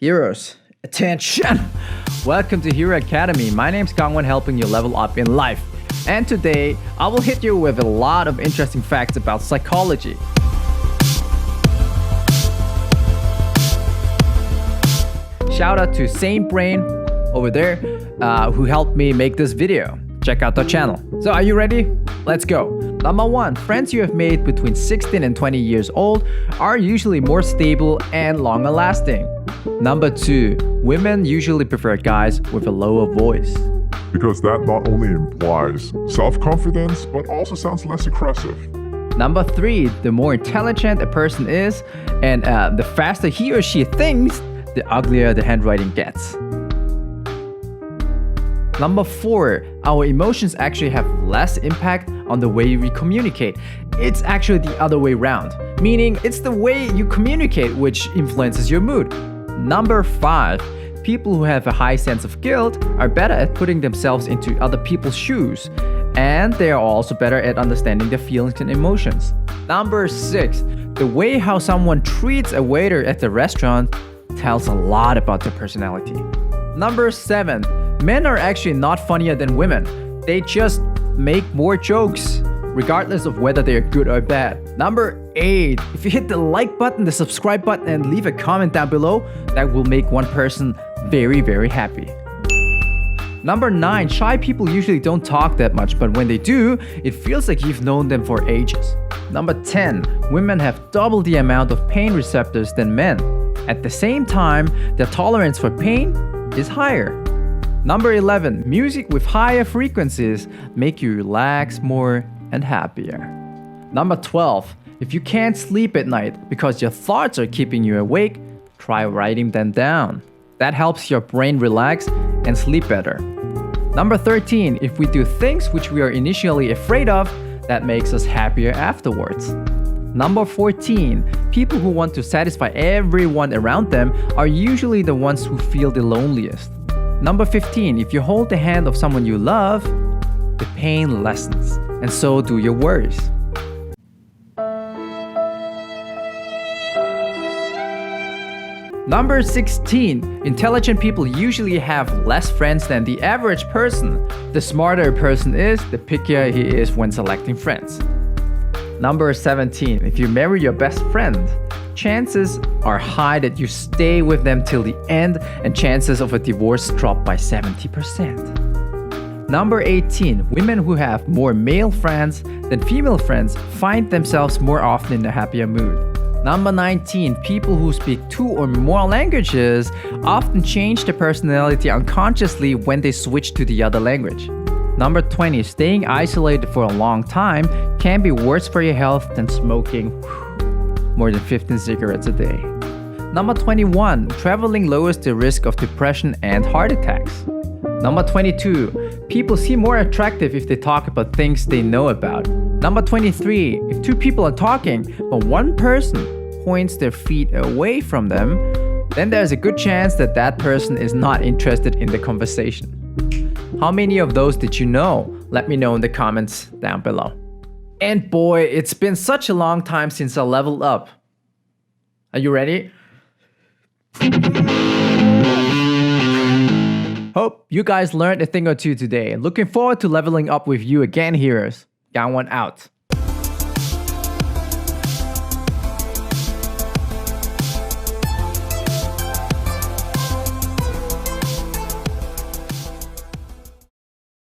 Heroes, attention! Welcome to Hero Academy. My name's Gangwon, helping you level up in life. And today, I will hit you with a lot of interesting facts about psychology. Shout out to Sane Brain over there who helped me make this video. Check out the channel. So are you ready? Let's go. Number 1, friends you have made between 16 and 20 years old are usually more stable and longer lasting. Number 2, women usually prefer guys with a lower voice. Because that not only implies self-confidence, but also sounds less aggressive. Number 3, the more intelligent a person is, and the faster he or she thinks, the uglier the handwriting gets. Number 4, our emotions actually have less impact on the way we communicate. It's actually the other way around, meaning it's the way you communicate which influences your mood. Number 5, people who have a high sense of guilt are better at putting themselves into other people's shoes, and they are also better at understanding their feelings and emotions. Number 6, the way how someone treats a waiter at the restaurant tells a lot about their personality. Number 7, men are actually not funnier than women. They just make more jokes, regardless of whether they are good or bad. Number 8, if you hit the like button, the subscribe button, and leave a comment down below, that will make one person very, very happy. Number 9, shy people usually don't talk that much, but when they do, it feels like you've known them for ages. Number 10, women have double the amount of pain receptors than men. At the same time, their tolerance for pain is higher. Number 11, music with higher frequencies make you relax more and happier. Number 12, if you can't sleep at night because your thoughts are keeping you awake, try writing them down. That helps your brain relax and sleep better. Number 13, if we do things which we are initially afraid of, that makes us happier afterwards. Number 14, people who want to satisfy everyone around them are usually the ones who feel the loneliest. Number 15, if you hold the hand of someone you love, the pain lessens, and so do your worries. Number 16, intelligent people usually have less friends than the average person. The smarter a person is, the pickier he is when selecting friends. Number 17, if you marry your best friend, chances are high that you stay with them till the end, and chances of a divorce drop by 70%. Number 18, women who have more male friends than female friends find themselves more often in a happier mood. Number 19, people who speak 2 or more languages often change their personality unconsciously when they switch to the other language. Number 20, staying isolated for a long time can be worse for your health than smoking more than 15 cigarettes a day. Number 21, traveling lowers the risk of depression and heart attacks. Number 22, people seem more attractive if they talk about things they know about. Number 23, if 2 people are talking, but one person points their feet away from them, then there's a good chance that that person is not interested in the conversation. How many of those did you know? Let me know in the comments down below. And boy, it's been such a long time since I leveled up. Are you ready? Hope you guys learned a thing or two today. Looking forward to leveling up with you again, heroes. Gangwon out.